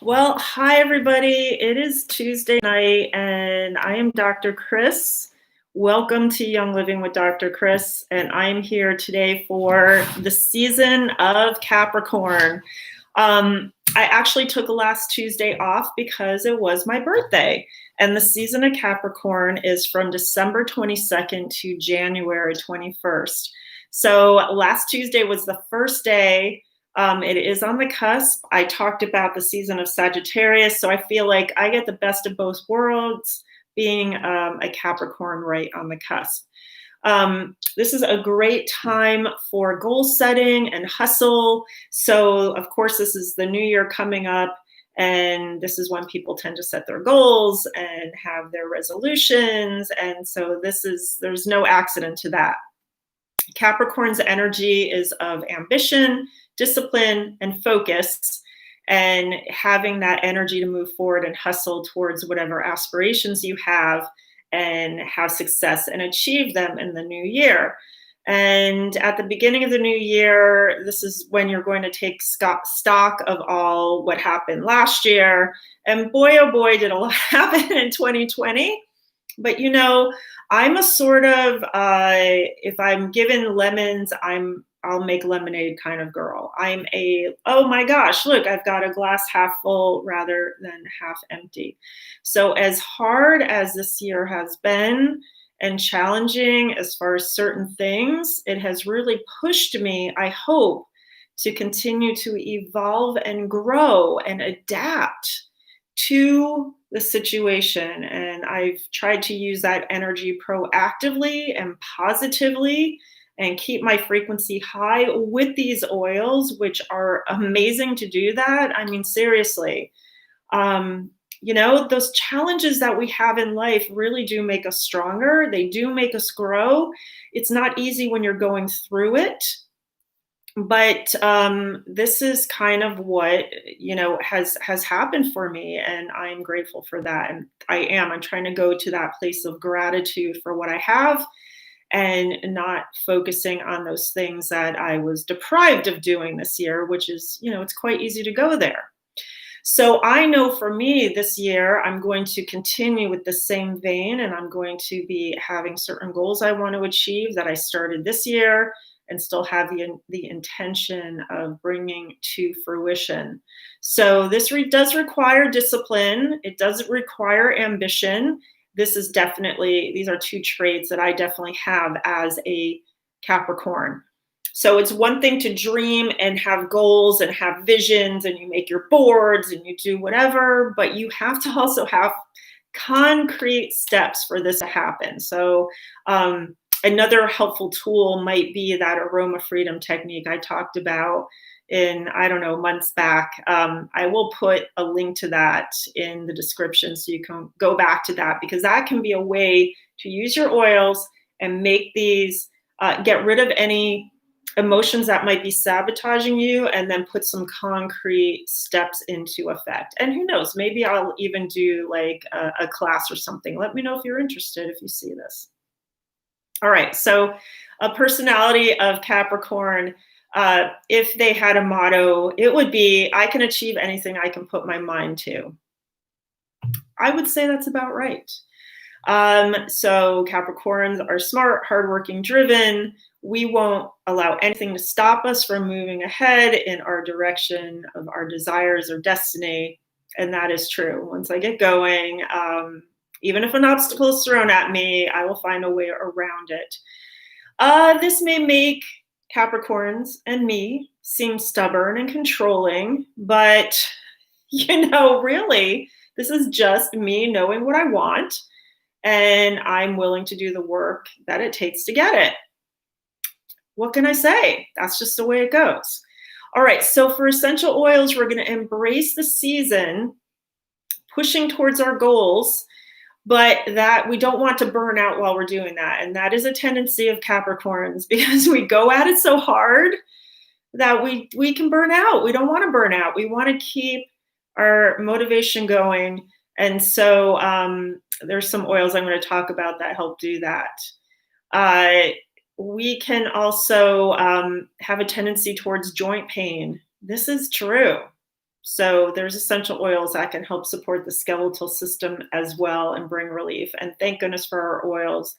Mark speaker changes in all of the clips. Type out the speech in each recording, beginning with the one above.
Speaker 1: Well, hi everybody. It is Tuesday night and I am Dr. Chris. Welcome to Young Living with Dr. Chris, and I'm here today for the season of Capricorn. I actually took last Tuesday off because it was my birthday, and the season of Capricorn is from December 22nd to January 21st. So last Tuesday was the first day. It is on the cusp. I talked about the season of Sagittarius, so I feel like I get the best of both worlds, being a Capricorn right on the cusp. This is a great time for goal setting and hustle. So, of course, this is the new year coming up, and this is when people tend to set their goals and have their resolutions. And so, there's no accident to that. Capricorn's energy is of ambition, discipline, and focus, and having that energy to move forward and hustle towards whatever aspirations you have and have success and achieve them in the new year. And at the beginning of the new year, this is when you're going to take stock of all what happened last year. And boy, oh boy, did a lot happen in 2020. But I'm a sort of if I'm given lemons, I'll make lemonade kind of girl. I'm a, oh my gosh, look, I've got a glass half full rather than half empty. So as hard as this year has been and challenging as far as certain things, it has really pushed me, I hope, to continue to evolve and grow and adapt to the situation. And I've tried to use that energy proactively and positively and keep my frequency high with these oils, which are amazing to do that. I mean, seriously, those challenges that we have in life really do make us stronger. They do make us grow. It's not easy when you're going through it. But this is kind of what has happened for me, and I'm grateful for that. And I'm trying to go to that place of gratitude for what I have, and not focusing on those things that I was deprived of doing this year, which is, it's quite easy to go there. So I know for me this year, I'm going to continue with the same vein, and I'm going to be having certain goals I want to achieve that I started this year and still have the intention of bringing to fruition. So this does require discipline. It does require ambition. These are two traits that I definitely have as a Capricorn. So it's one thing to dream and have goals and have visions, and you make your boards and you do whatever, but you have to also have concrete steps for this to happen. So another helpful tool might be that aroma freedom technique I talked about in, I don't know, months back. I will put a link to that in the description so you can go back to that, because that can be a way to use your oils and make these, get rid of any emotions that might be sabotaging you, and then put some concrete steps into effect. And who knows, maybe I'll even do like a class or something. Let me know if you're interested, if you see this. All right, so a personality of Capricorn, if they had a motto, it would be, I can achieve anything I can put my mind to. I would say that's about right. So Capricorns are smart, hardworking, driven. We won't allow anything to stop us from moving ahead in our direction of our desires or destiny. And that is true. Once I get going, even if an obstacle is thrown at me, I will find a way around it. This may make Capricorns and me seem stubborn and controlling, but really, this is just me knowing what I want, and I'm willing to do the work that it takes to get it. What can I say? That's just the way it goes. All right, so for essential oils, we're going to embrace the season, pushing towards our goals, but that we don't want to burn out while we're doing that. And that is a tendency of Capricorns, because we go at it so hard that we can burn out. We don't want to burn out. We want to keep our motivation going. And so there's some oils I'm going to talk about that help do that. We can also have a tendency towards joint pain. This is true. So there's essential oils that can help support the skeletal system as well and bring relief. And thank goodness for our oils.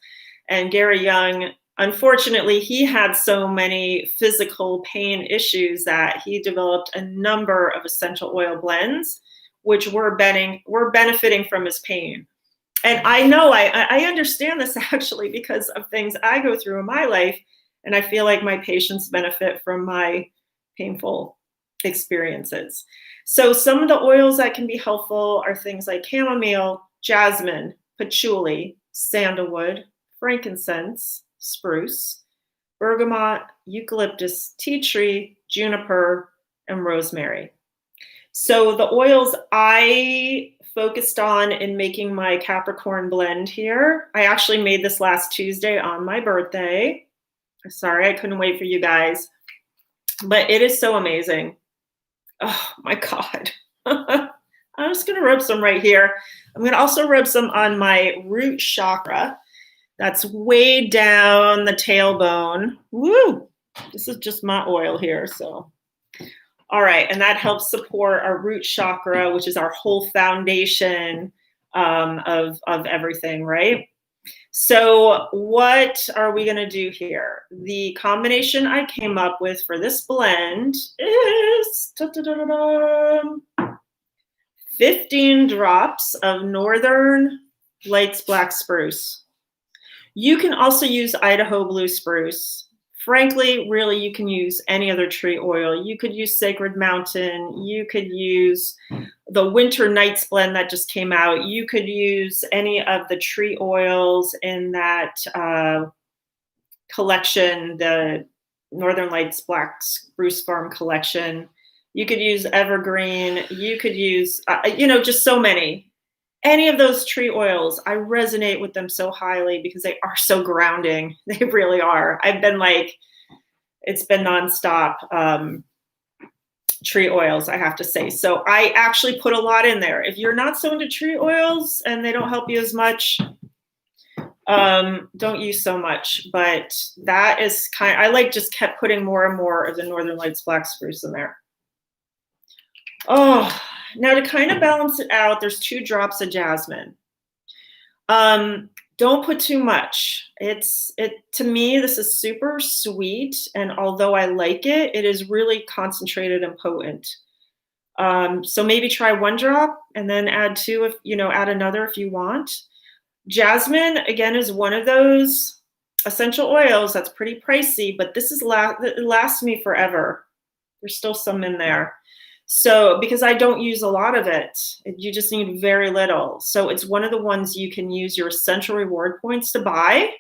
Speaker 1: And Gary Young, unfortunately, he had so many physical pain issues that he developed a number of essential oil blends, which we're benefiting from his pain. And I know I understand this actually because of things I go through in my life. And I feel like my patients benefit from my painful experiences. So some of the oils that can be helpful are things like chamomile, jasmine, patchouli, sandalwood, frankincense, spruce, bergamot, eucalyptus, tea tree, juniper, and rosemary. So the oils I focused on in making my Capricorn blend here, I actually made this last Tuesday on my birthday. Sorry, I couldn't wait for you guys, but it is so amazing. Oh my God. I'm just gonna rub some right here. I'm gonna also rub some on my root chakra. That's way down the tailbone. Woo! This is just my oil here, so. All right, and that helps support our root chakra, which is our whole foundation of everything, right? So what are we going to do here? The combination I came up with for this blend is 15 drops of Northern Lights Black Spruce. You can also use Idaho Blue Spruce. Frankly, really, you can use any other tree oil. You could use Sacred Mountain. You could use the Winter Nights blend that just came out. You could use any of the tree oils in that collection, the Northern Lights Black Spruce Farm collection. You could use Evergreen. You could use, just so many. Any of those tree oils, I resonate with them so highly because they are so grounding. They really are. I've been it's been nonstop tree oils, I have to say. So I actually put a lot in there. If you're not so into tree oils and they don't help you as much, don't use so much. But that is I just kept putting more and more of the Northern Lights Black Spruce in there. Oh, now to kind of balance it out, there's 2 drops of jasmine. Don't put too much. To me, this is super sweet. And although I like it, it is really concentrated and potent. So maybe try 1 drop and then add 2 add another if you want. Jasmine, again, is one of those essential oils that's pretty pricey, but this it lasts me forever. There's still some in there. So because I don't use a lot of it, you just need very little. So it's one of the ones you can use your essential reward points to buy,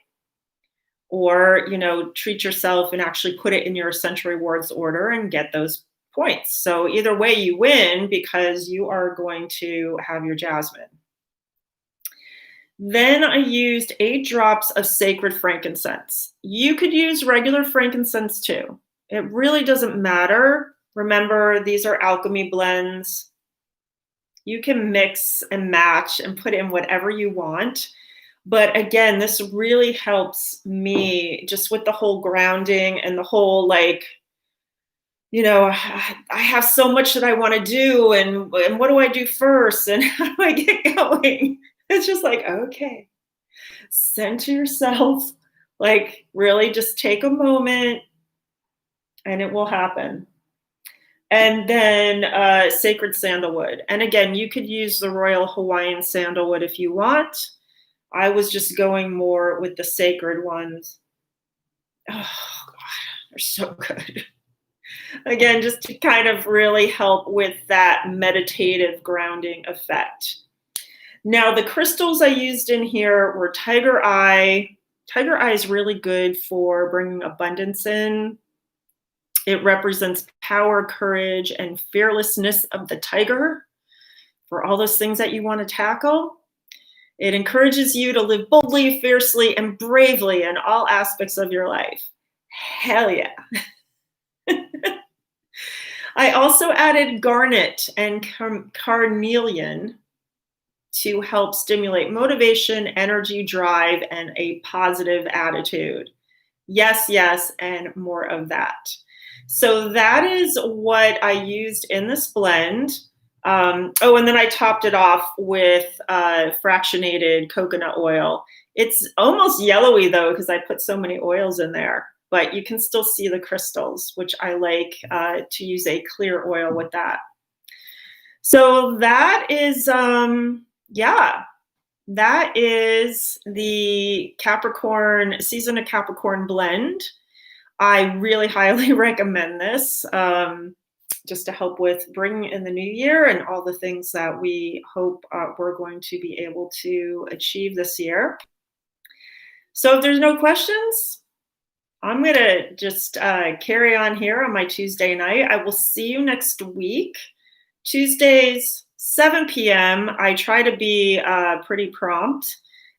Speaker 1: or, treat yourself and actually put it in your essential rewards order and get those points. So either way you win because you are going to have your jasmine. Then I used 8 drops of sacred frankincense. You could use regular frankincense too. It really doesn't matter. Remember, these are alchemy blends. You can mix and match and put in whatever you want. But again, this really helps me just with the whole grounding and the whole I have so much that I want to do, and what do I do first? And how do I get going? It's just okay, center yourself, really just take a moment and it will happen. And then sacred sandalwood. And again, you could use the Royal Hawaiian sandalwood if you want. I was just going more with the sacred ones. Oh, God, they're so good. Again, just to kind of really help with that meditative grounding effect. Now, the crystals I used in here were tiger eye. Tiger eye is really good for bringing abundance in. It represents power, courage, and fearlessness of the tiger for all those things that you want to tackle. It encourages you to live boldly, fiercely, and bravely in all aspects of your life. Hell yeah. I also added garnet and carnelian to help stimulate motivation, energy, drive, and a positive attitude. Yes, yes, and more of that. So that is what I used in this blend. Oh, and then I topped it off with fractionated coconut oil. It's almost yellowy though, because I put so many oils in there, but you can still see the crystals, which I like to use a clear oil with that. So that is, yeah, that is the Capricorn, Season of Capricorn blend. I really highly recommend this just to help with bringing in the new year and all the things that we hope we're going to be able to achieve this year. So if there's no questions, I'm going to just carry on here on my Tuesday night. I will see you next week. Tuesdays, 7 p.m. I try to be pretty prompt.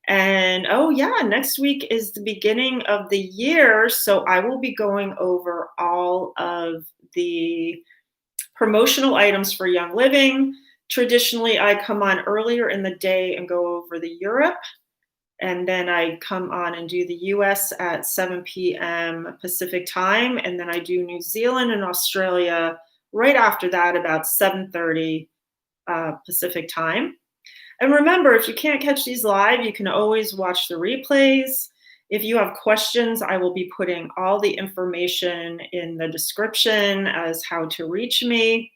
Speaker 1: And oh yeah, next week is the beginning of the year. So I will be going over all of the promotional items for Young Living. Traditionally, I come on earlier in the day and go over the Europe. And then I come on and do the US at 7 p.m. Pacific time. And then I do New Zealand and Australia right after that, about 7:30 Pacific time. And remember, if you can't catch these live, you can always watch the replays. If you have questions, I will be putting all the information in the description as how to reach me.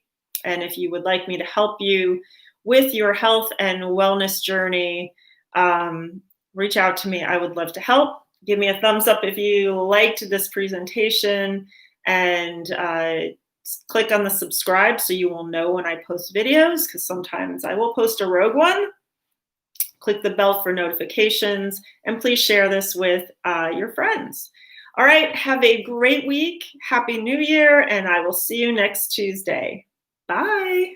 Speaker 1: And if you would like me to help you with your health and wellness journey, reach out to me. I would love to help. Give me a thumbs up if you liked this presentation, and click on the subscribe so you will know when I post videos, because sometimes I will post a rogue one. Click the bell for notifications, and please share this with your friends. All right, have a great week. Happy New Year, and I will see you next Tuesday. Bye.